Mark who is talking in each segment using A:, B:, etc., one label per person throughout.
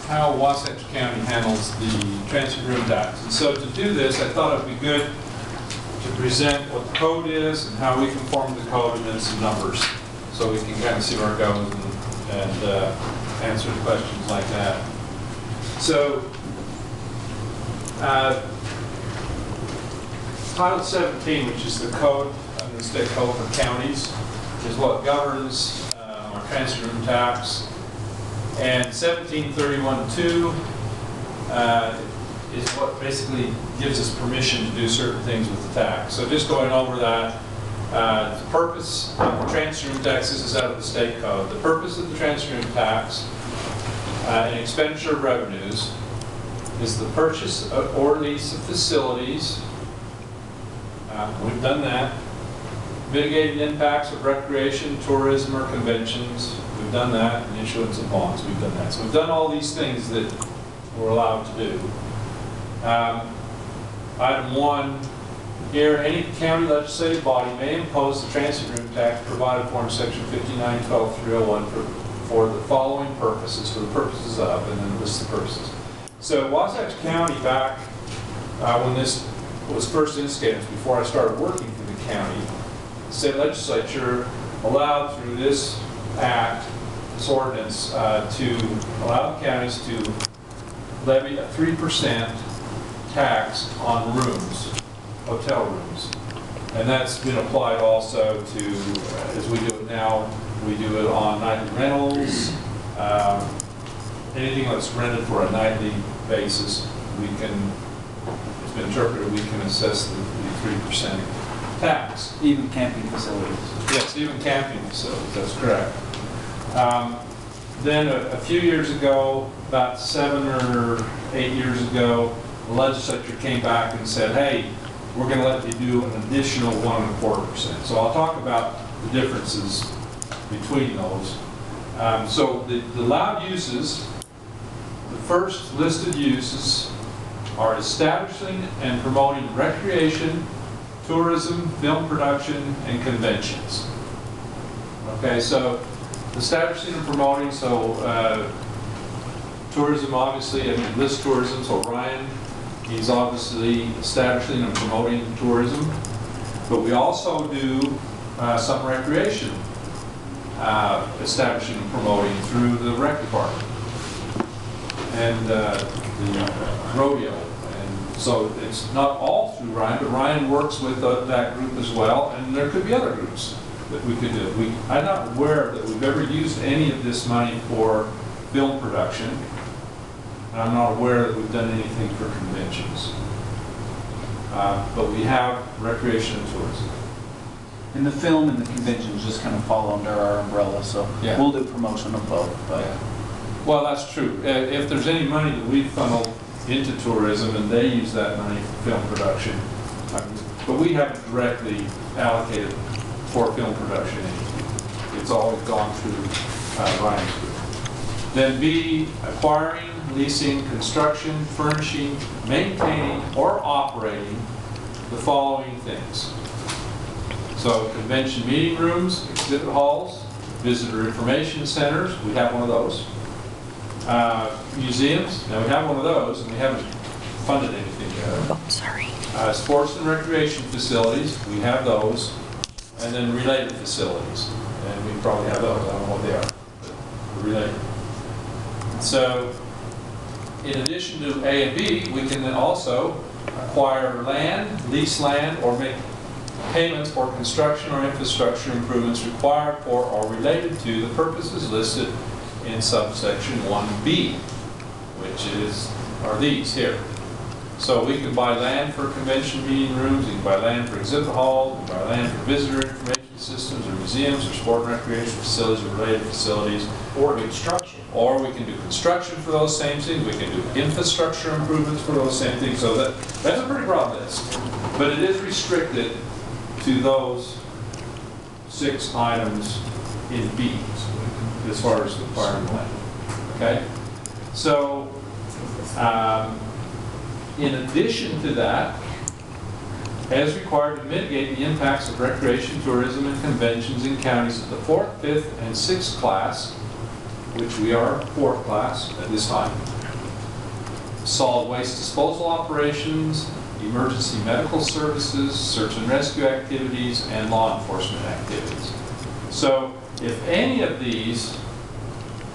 A: how Wasatch County handles the transient room tax. And so to do this, I thought it'd be good to present what the code is and how we conform to the code, and then some numbers, so we can kind of see where it goes and answer the questions like that. So, Title 17, which is the code, the state code for counties, is what governs our transient room tax. And 1731-2 is what basically gives us permission to do certain things with the tax. So just going over that, the purpose of the transient room tax, this is out of the state code. The purpose of the transient room tax and expenditure of revenues is the purchase or lease of facilities. We've done that. Mitigating impacts of recreation, tourism, or conventions. We've done that. And issuance of bonds. We've done that. So we've done all these things that we're allowed to do. Item 1 here, any county legislative body may impose the transient room tax provided for in section 5912-301 for the following purposes, for the purposes of, and then it lists the purposes. So Wasatch County, back when this was first instigated, before I started working for the county, the state legislature allowed through this act, this ordinance, to allow the counties to levy a 3% tax on rooms, hotel rooms. And that's been applied also to, as we do it now, we do it on nightly rentals, anything that's rented for a nightly basis, we can, it's been interpreted, we can assess the 3% tax.
B: Even camping facilities.
A: Yes, even camping facilities, that's correct. Then a few years ago, about 7 or 8 years ago, the legislature came back and said, hey, we're going to let you do an additional 1.25%. So I'll talk about the differences between those. So the allowed uses, the first listed uses are establishing and promoting recreation, tourism, film production, and conventions. Okay, so establishing and promoting, so tourism, obviously, I mean, list tourism, so Ryan, he's obviously establishing and promoting tourism, but we also do some recreation, establishing and promoting through the rec department and the rodeo. And so it's not all through Ryan, but Ryan works with that group as well, and there could be other groups that we could do. I'm not aware that we've ever used any of this money for film production, and I'm not aware that we've done anything for conventions. But we have recreation and tourism.
B: And the film and the conventions just kind of fall under our umbrella, so yeah, we'll do promotion of both. But
A: yeah. Well, that's true. If there's any money that we funnel into tourism and they use that money for film production, but we haven't directly allocated for film production anything. It's always gone through Ryan's group. Then B, acquiring, leasing, construction, furnishing, maintaining, or operating the following things. So convention meeting rooms, exhibit halls, visitor information centers, we have one of those. Museums, now we have one of those, and we haven't funded anything yet.
C: Oh, sorry.
A: Sports and recreation facilities, we have those. And then related facilities, and we probably have those, I don't know what they are, but related. So, in addition to A and B, we can then also acquire land, lease land, or make payments for construction or infrastructure improvements required for or related to the purposes listed in subsection 1B, which are these here. So we can buy land for convention meeting rooms, we can buy land for exhibit halls, we can buy land for visitor information systems, or museums, or sport and recreation facilities, or related facilities.
D: Or construction.
A: Or we can do construction for those same things, we can do infrastructure improvements for those same things. So that's a pretty broad list. But it is restricted to those 6 items in B, as far as acquiring land. Okay? So, in addition to that, as required to mitigate the impacts of recreation, tourism, and conventions in counties of the 4th, 5th, and 6th class, which we are fourth class at this time. Solid waste disposal operations, emergency medical services, search and rescue activities, and law enforcement activities. So if any of these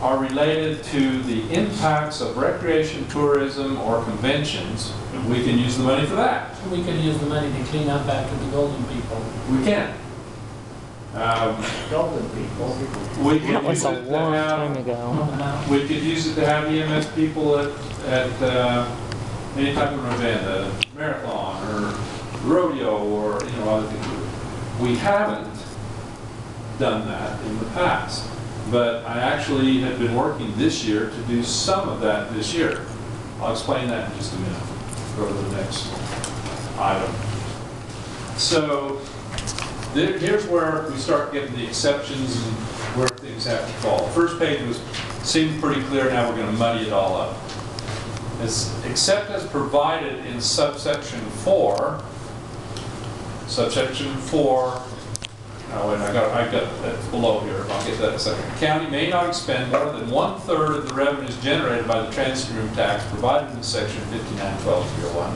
A: are related to the impacts of recreation, tourism, or conventions, we can use the money for that.
C: We could use the money to clean up after the golden people.
A: We can.
C: Golden people.
A: We could
D: That was
A: use
D: a
A: it to
D: long
A: have-
D: time ago.
A: We could use it to have EMS people at any type of event, a marathon or rodeo or other things. We haven't done that in the past, but I actually have been working this year to do some of that this year. I'll explain that in just a minute. Go to the next item. So here's where we start getting the exceptions and where things have to fall. First page seemed pretty clear. Now we're going to muddy it all up. Except as provided in subsection 4. Subsection 4. Oh, wait, I got that below here. I'll get that in a second. The county may not expend more than 1/3 of the revenues generated by the transfer room tax provided in section 5912-301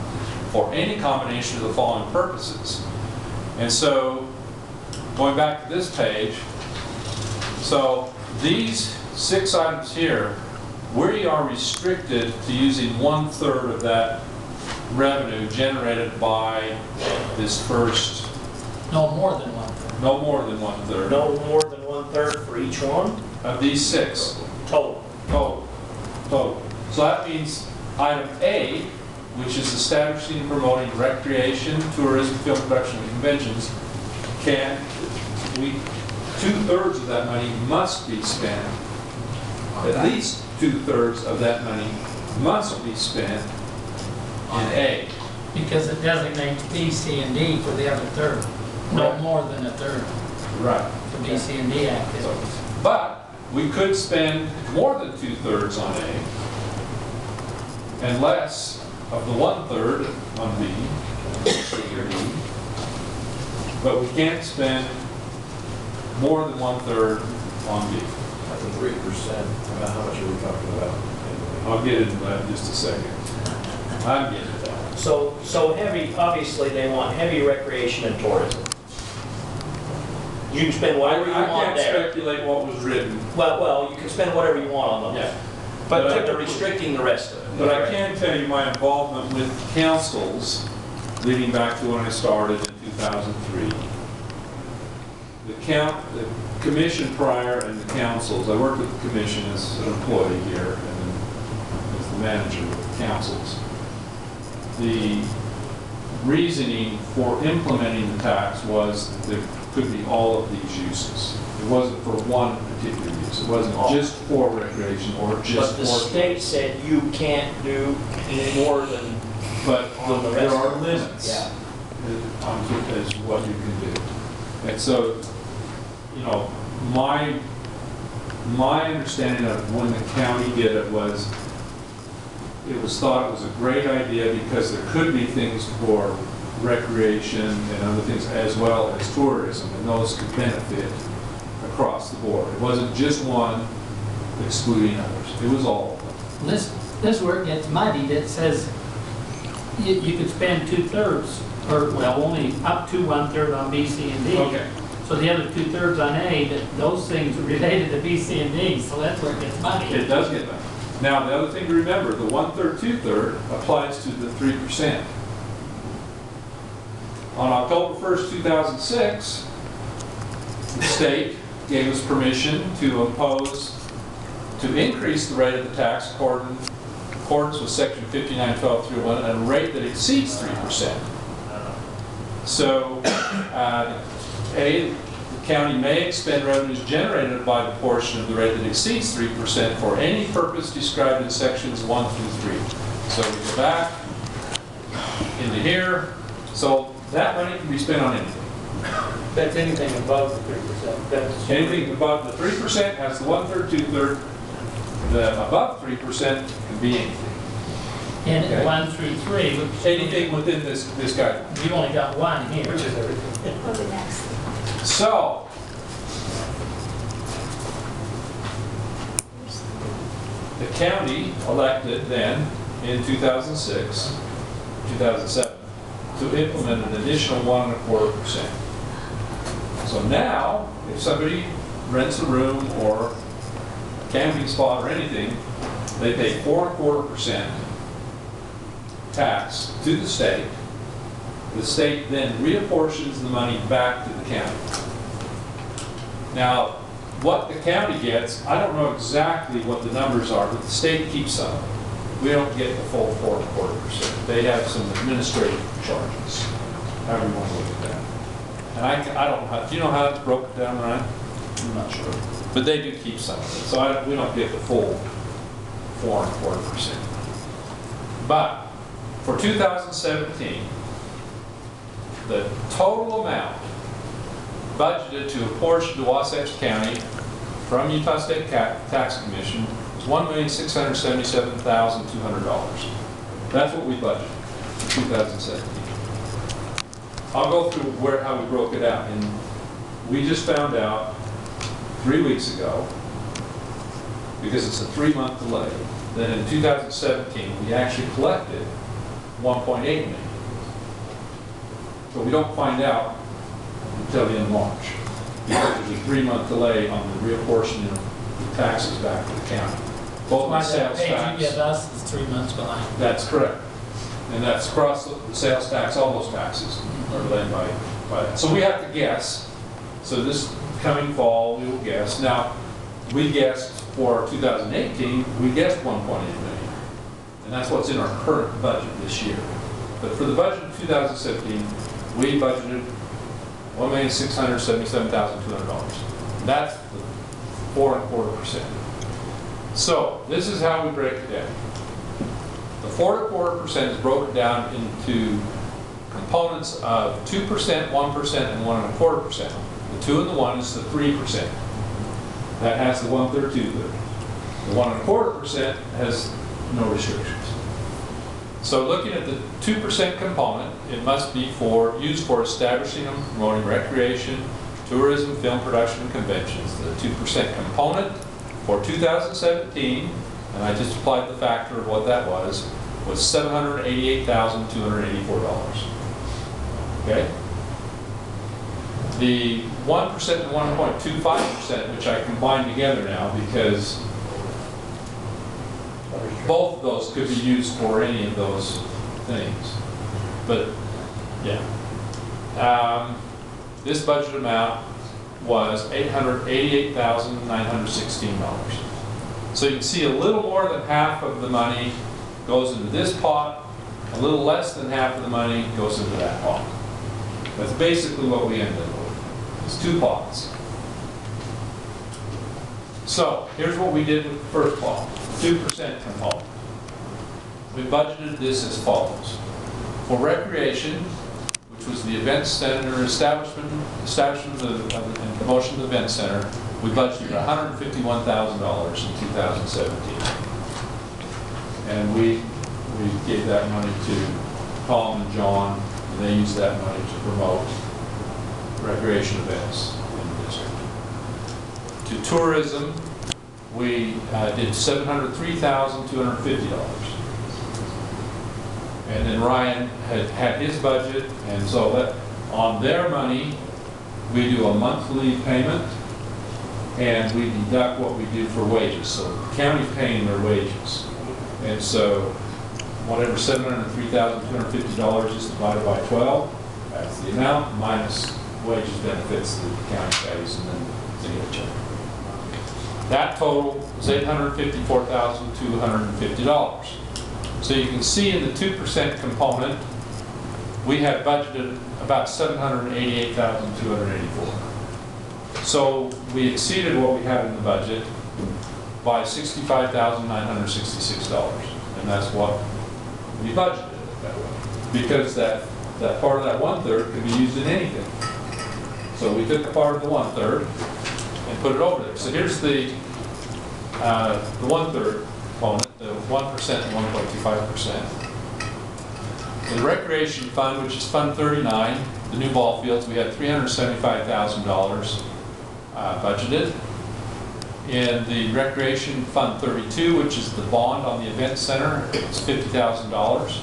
A: for any combination of the following purposes. And so, going back to this page, so these 6 items here, we are restricted to using 1/3 of that revenue generated by this first.
C: No more than 1/3.
A: No more than 1/3.
E: No more than 1/3 for each one?
A: Of these 6.
E: Total.
A: Total. So that means item A, which is establishing and promoting recreation, tourism, film production, and conventions, 2/3 of that money must be spent. At least 2/3 of that money must be spent in A.
C: Because it designates B, C, and D for the other third. No
A: Right.
C: more than 1/3
A: Right.
C: for B, C, and D activities.
A: But we could spend more than 2/3 on A and less of the 1/3 on B, C, or D. But we can't spend more than 1/3 on B.
F: That's a 3%. How much are we talking about?
A: I'll get into that in just a second. I'm getting to that.
E: So heavy, obviously they want heavy recreation and tourism. You can spend whatever you
A: I
E: want
A: can't
E: there.
A: speculate what was written,
E: Well, you can spend whatever you want on those.
A: yeah.
E: But
A: But
E: they're restricting the rest of it.
A: But I can tell you my involvement with councils, leading back to when I started in 2003. The commission prior and the councils, I worked with the commission as an employee here and then as the manager of the councils. The reasoning for implementing the tax was that there could be all of these uses. It wasn't for one particular use. It wasn't just for recreation or just
E: But the
A: for.
E: state said you can't do any more than,
A: But
E: on the
A: there
E: rest
A: are
E: of it.
A: limits
E: Yeah.
A: on as what you can do. And so, my understanding of when the county did it was thought it was a great idea because there could be things for recreation and other things as well as tourism, and those could benefit across the board. It wasn't just one excluding others. It was all of them.
C: This where it gets muddied. It says you could spend 2/3, or well, only up to 1/3 on B, C, and D.
A: Okay.
C: So the other 2/3 on A, those things are related to B, C, and D, so that's where it gets muddy.
A: It does get that. Now, the other thing to remember, the 1/3, 2/3 applies to the 3%. On October 1st, 2006, the state gave us permission to increase the rate of the tax in accordance with section 5912-301 at a rate that exceeds 3%. So, the county may expend revenues generated by the portion of the rate that exceeds 3% for any purpose described in sections 1 through 3. So we go back into here. So that money can be spent on anything.
C: That's anything above the 3%.
A: Anything above the 3% has the 1/3, 2/3. The above 3% can be anything.
C: And
A: Okay.
C: 1 through 3, which
A: Anything within this guideline.
C: you've only got one here.
E: which is everything.
G: What's the next?
A: So, The county elected then in 2006, 2007, to implement an additional 1.25%. So now, if somebody rents a room or a camping spot or anything, they pay 4.25% tax to the state. The state then reapportions the money back to the county. Now, what the county gets, I don't know exactly what the numbers are, but the state keeps some. We don't get the full 4.25%. They have some administrative charges, however you want to look at that. And I don't know how, do you know how it's broken down, Ryan?
B: I'm not sure.
A: But they do keep some of it, so we don't get the full 4.25%. But for 2017, the total amount budgeted to apportion to Wasatch County from Utah State Tax Commission is $1,677,200. That's what we budgeted for 2017. I'll go through how we broke it out. And we just found out 3 weeks ago, because it's a 3-month delay, that in 2017 we actually collected 1.8 million. So we don't find out until the end of March, because there's a 3-month delay on the reapportioning of the taxes back to the county. Both my sales
C: Page
A: tax.
C: you give us is 3 months behind.
A: That's correct. And that's across the sales tax, all those taxes are led by that. So we have to guess. So this coming fall, we will guess. Now, we guessed for 2018, we guessed 1.8 million. And that's what's in our current budget this year. But for the budget of 2017, we budgeted $1,677,200. That's the 4.25%. So this is how we break it down. The 4.25% is broken down into components of 2%, 1%, and 1.25%. The 2 and the 1 is the 3%. That has the 1/3, 2/3. The 1.25% has no restrictions. So looking at the 2% component, it must be used for establishing and promoting recreation, tourism, film production, and conventions. The 2% component for 2017, and I just applied the factor of what that was $788,284. Okay? The 1% and 1.25%, which I combined together now because both of those could be used for any of those things. But, yeah. This budget amount was $888,916. So you can see a little more than half of the money goes into this pot, a little less than half of the money goes into that pot. That's basically what we ended up with. It's 2 pots. So here's what we did with the first pot, 2% component. We budgeted this as follows. For recreation, which was the event center establishment and promotion of the event center, we budgeted $151,000 in 2017. And we gave that money to Colin and John, and they used that money to promote recreation events in the district. To tourism, we did $703,250. And then Ryan had his budget, and so that on their money, we do a monthly payment, and we deduct what we do for wages. So the county's paying their wages. And so whatever $703,250 is divided by 12, that's the amount, minus wages, benefits that the county pays, and then they get a check. That total is $854,250. So you can see in the 2% component, we had budgeted about $788,284. So we exceeded what we had in the budget by $65,966. And that's what we budgeted that way. Because that part of that 1/3 could be used in anything. So we took a part of the 1/3 and put it over there. So here's the 1/3 component, the 1% and 1.25%. In the recreation fund, which is Fund 39, the new ball fields, we had $375,000 budgeted. in the Recreation Fund 32, which is the bond on the event center, it's $50,000.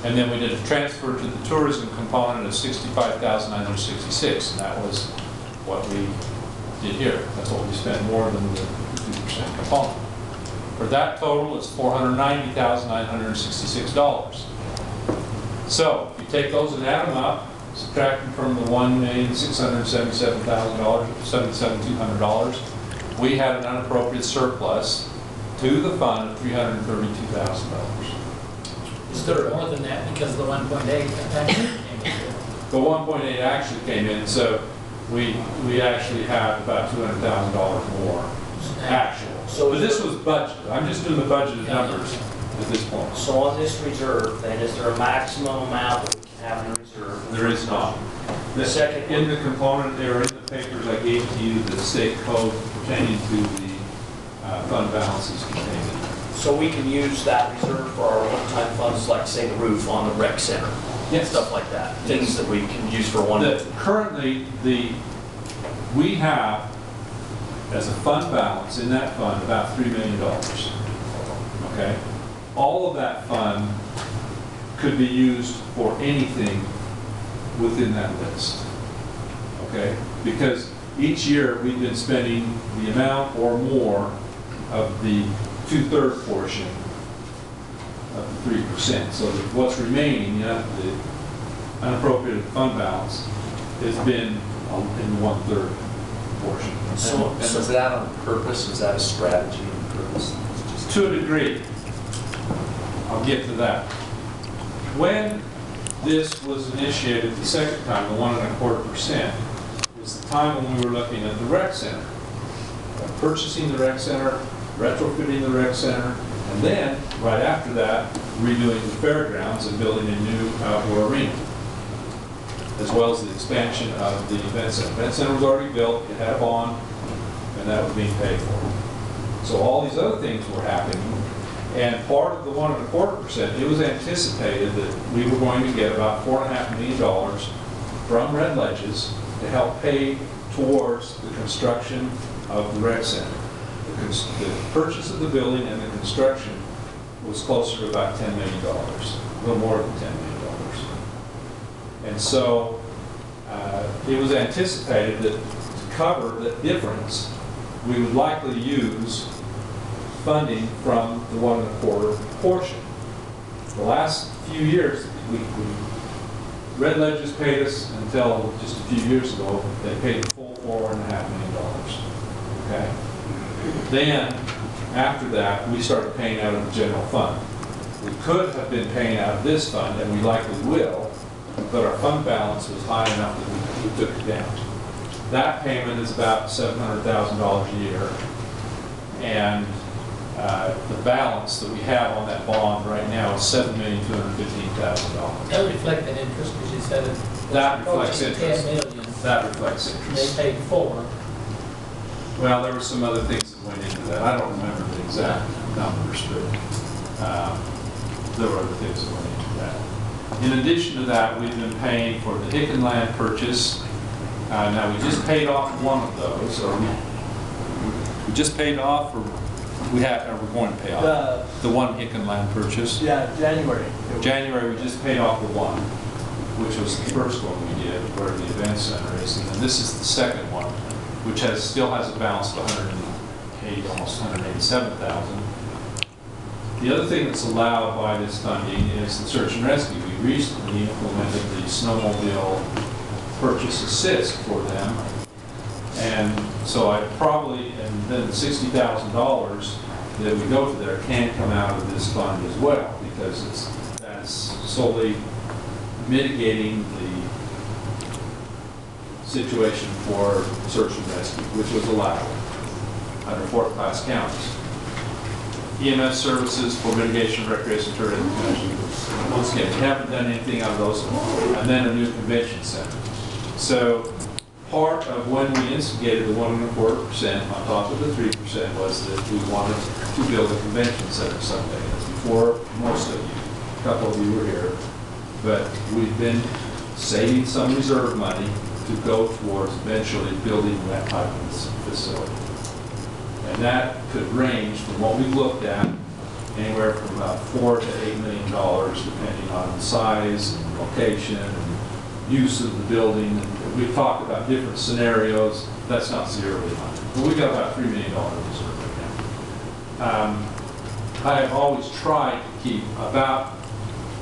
A: And then we did a transfer to the tourism component of $65,966, and that was what we did here. That's what we spent more than the 2% component. For that total, it's $490,966. So if you take those and add them up, subtract them from the $1,677,000, $77,200, we had an unappropriated surplus to the fund of $332,000.
C: Is there more than that because the 1.8 actually came in?
A: The 1.8 actually came in, so we actually have about $200,000 more actual.
E: So
A: But this was budgeted. I'm just doing the budgeted numbers at this point.
E: So on this reserve, then, is there a maximum amount that we can have in reserve?
A: There is not.
E: The second
A: In the component there, in the papers I gave to you, the state code pertaining to the fund balances contained in there.
E: So we can use that reserve for our one-time funds, like say the roof on the rec center?
A: Yes.
E: Stuff like that, things that we can use for one.
A: Currently, we have, as a fund balance in that fund, about $3 million. Okay? All of that fund could be used for anything within that list. Okay? Because each year we've been spending the amount or more of the 2/3 portion of the 3%. So that what's remaining, the unappropriated fund balance, has been in the 1/3 portion.
F: And is that on purpose? Is that a strategy on purpose?
A: To a degree. I'll get to that. When this was initiated the second time, the 1.25%, was the time when we were looking at the rec center. Purchasing the rec center, retrofitting the rec center, and then, right after that, redoing the fairgrounds and building a new outdoor arena, as well as the expansion of the event center. The event center was already built, it had a bond, and that was being paid for. So all these other things were happening, and part of the 1.25%, it was anticipated that we were going to get about $4.5 million from Red Ledges to help pay towards the construction of the rec center. The purchase of the building and the construction was closer to about $10 million, a little more than $10 million. And so it was anticipated that to cover the difference, we would likely use funding from the 1.25 portion. The last few years, Red Ledges paid us until just a few years ago, they paid the full $4.5 million. Okay? Then, after that, we started paying out of the general fund. We could have been paying out of this fund, and we likely will, but our fund balance was high enough that we took it down. That payment is about $700,000 a year, and the balance that we have on that bond right now is $7,215,000.
C: That reflected interest, because you said it.
A: That reflects interest.
C: 10 million.
A: That reflects interest.
C: They paid 4.
A: Well, there were some other things that went into that. I don't remember the exact numbers, but there were other things that went into that. In addition to that, we've been paying for the Hicken land purchase. Now, we just paid off one of those, or we just paid off, or we're going to pay off the one Hicken land purchase.
D: Yeah, January.
A: January, we just paid off the one, which was the first one we did, where the event center is, and then this is the second one, which still has a balance of almost 187,000. The other thing that's allowed by this funding is the search and rescue. We recently implemented the snowmobile purchase assist for them, and so and then the $60,000 that we go to there can come out of this fund as well, because that's solely mitigating the situation for search and rescue, which was allowed under fourth class counties. EMS services for mitigation of recreation tourism. Once again, we haven't done anything out of those. And then a new convention center. So part of when we instigated the 1.25% on top of the 3% was that we wanted to build a convention center someday. That's before most of you, a couple of you were here. But we've been saving some reserve money to go towards eventually building that type of facility. And that could range from what we've looked at, anywhere from about $4 to $8 million, depending on the size and location and use of the building. And we've talked about different scenarios. That's not zeroed in on it. But we've got about $3 million reserve right now. I have always tried to keep about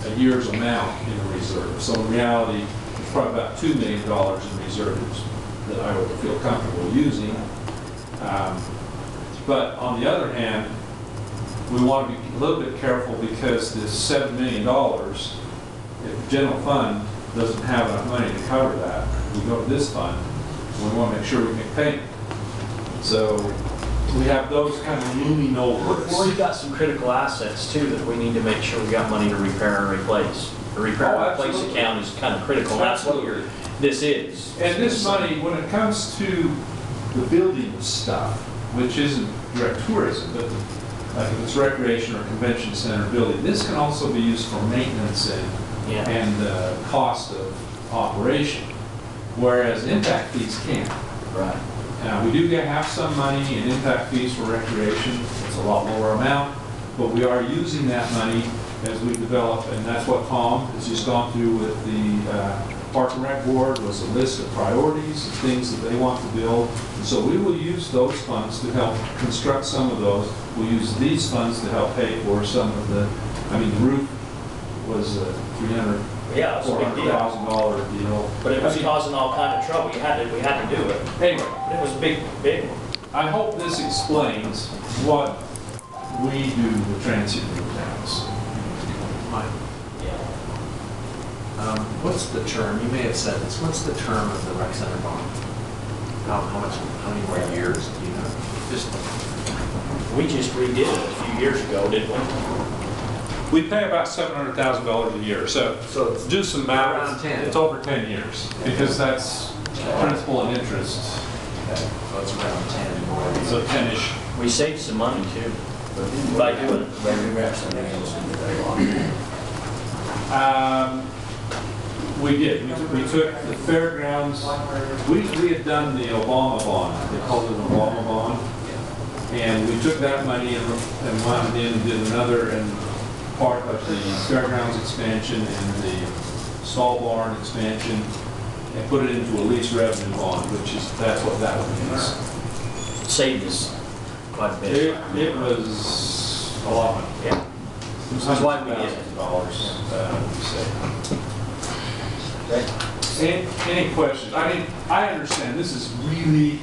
A: a year's amount in the reserve. So in reality, it's probably about $2 million in reserves that I would feel comfortable using. But on the other hand, we want to be a little bit careful because this $7 million, if the general fund doesn't have enough money to cover that, we go to this fund, and we want to make sure we can pay. So we have those kind of looming over us.
E: Well, we've got some critical assets too that we need to make sure we got money to repair and replace. The repair and replace
A: absolutely.
E: account is kind of critical. That's what this is.
A: And this money, when it comes to the building stuff, which isn't direct tourism, but like if it's recreation or convention center building, this can also be used for maintenance and cost of operation, whereas impact fees can't.
E: Right.
A: Now, we do have some money in impact fees for recreation. It's a lot lower amount, but we are using that money as we develop, and that's what Tom has just gone through with the Park and Rec Board, was a list of priorities, things that they want to build. And so we will use those funds to help construct some of those. We'll use these funds to help pay for some of the, I mean, the roof was
E: Yeah, it's a big deal.
A: $400,000 deal.
E: But it was causing all kind of trouble. We had to do it.
A: Anyway,
E: But it was a big one.
A: I hope this explains what we do with transient towns.
E: Yeah.
F: What's the term, you may have said this, what's the term of the rec center bond? How many more years do you know?
E: We just redid it a few years ago, didn't we?
A: We pay about $700,000 a year, so
F: So
A: do some math.
F: around 10.
A: It's over 10 years, because that's principal and interest,
F: Okay, so it's around 10 more years.
A: so 10-ish.
E: We saved some money too by doing it.
A: We did. We took the fairgrounds. We had done the Obama bond. They called it an Obama bond. And we took that money and wound in and did another and part of the fairgrounds expansion and the stall barn expansion and put it into a lease revenue bond, that's what that one is.
E: Saved us quite a bit.
A: It was a lot of money.
E: Yeah.
A: That's
E: why we did it.
A: Any questions? I mean, I understand this is really,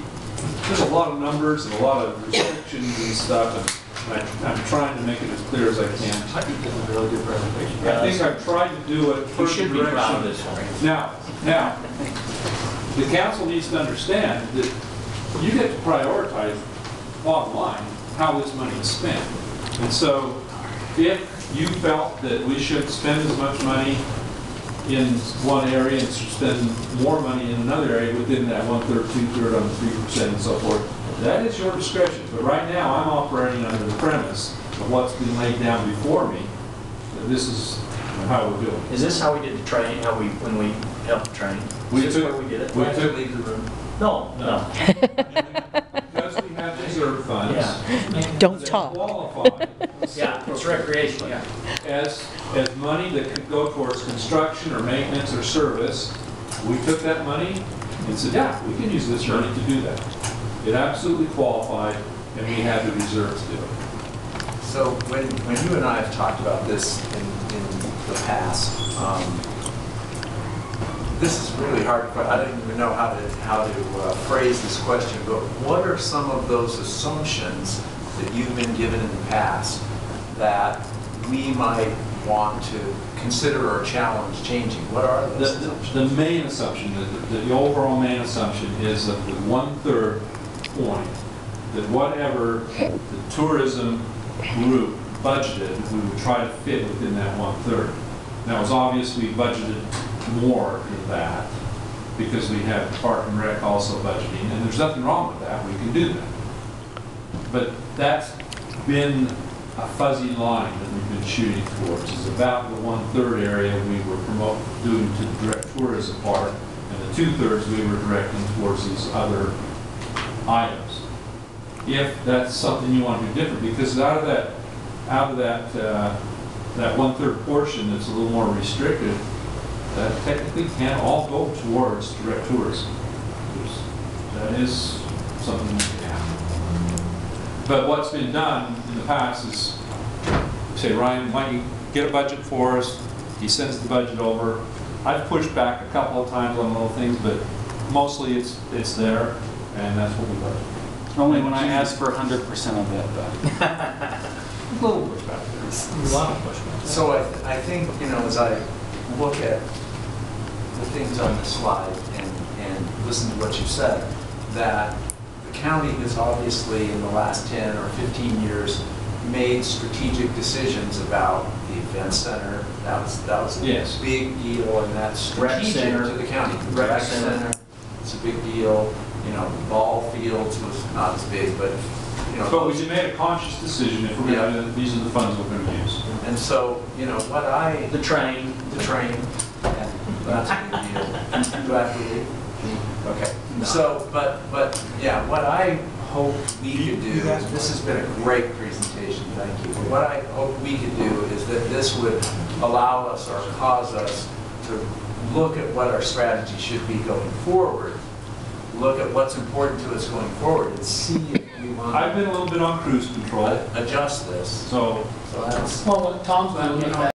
A: there's a lot of numbers and a lot of restrictions and stuff, and I'm trying to make it as clear as I can.
F: I think this is a really good presentation.
A: I think I've tried to do it
E: We
A: first
E: should be proud of
A: direction.
E: this one.
A: Now, the council needs to understand that you get to prioritize, bottom line, how this money is spent. And so, if you felt that we should spend as much money in one area and spend more money in another area within that 1/3, 2/3 on the 3% and so forth, that is your discretion. But right now, I'm operating under the premise of what's been laid down before me, that this is how we're doing it.
E: Is this how we did the training, when we helped train? Is this where we did it?
A: We took,
F: leave the room.
E: No.
A: because we have reserve funds.
E: Yeah.
D: Don't
A: that
D: talk.
A: qualify
E: Yeah, it's recreational.
A: as money that could go towards construction or maintenance or service. We took that money and said, yeah, we can use this money to do that. It absolutely qualified, and we had the reserves to do it.
F: So when you and I have talked about this in the past, this is really hard. I don't even know how to phrase this question. But what are some of those assumptions that you've been given in the past that we might want to consider or challenge changing? What are those assumptions?
A: The main assumption, the overall main assumption is that the 1/3 point, that whatever the tourism group budgeted, we would try to fit within that 1/3. Now, it's obvious we budgeted more than that because we have Park and Rec also budgeting, and there's nothing wrong with that. We can do that. But that's been a fuzzy line that we've been shooting towards. Is about the 1/3 area we were doing to the direct tourism part, and the 2/3 we were directing towards these other items. if that's something you want to do different, because out of that, that 1/3 portion that's a little more restricted, that technically can't all go towards direct tourism. That is something we can have. But what's been done in the past is, say, Ryan, why don't you get a budget for us? He sends the budget over. I've pushed back a couple of times on little things, but mostly it's there, and that's what we budget.
B: Only when I ask for 100% of it, but.
A: A little pushback there.
C: A lot of pushback.
F: So I think, you know, as I look at the things on the slide and listen to what you said, that the county has obviously in the last 10 or 15 years made strategic decisions about the event center. That was a
A: Yes.
F: big deal, and that's
E: Rec
F: strategic
E: center.
F: to the county. The
E: Rec
F: Rec
E: center.
F: center, it's a big deal. You know, ball fields was not as big, but, you know.
A: But we made a conscious decision if we're going to, these are the funds we're going to use.
F: And so, you know, what I,
E: The train.
F: the train, and that's a big deal. Do I have to leave? Okay. So, but, yeah, what I hope we could do, this has been a great presentation, thank you. But what I hope we could do is that this would allow us or cause us to look at what our strategy should be going forward, look at what's important to us going forward, and see if we want
A: I've been a little bit on cruise control,
F: to adjust this.
A: so
F: So that's.
C: Well, what Tom's going to get back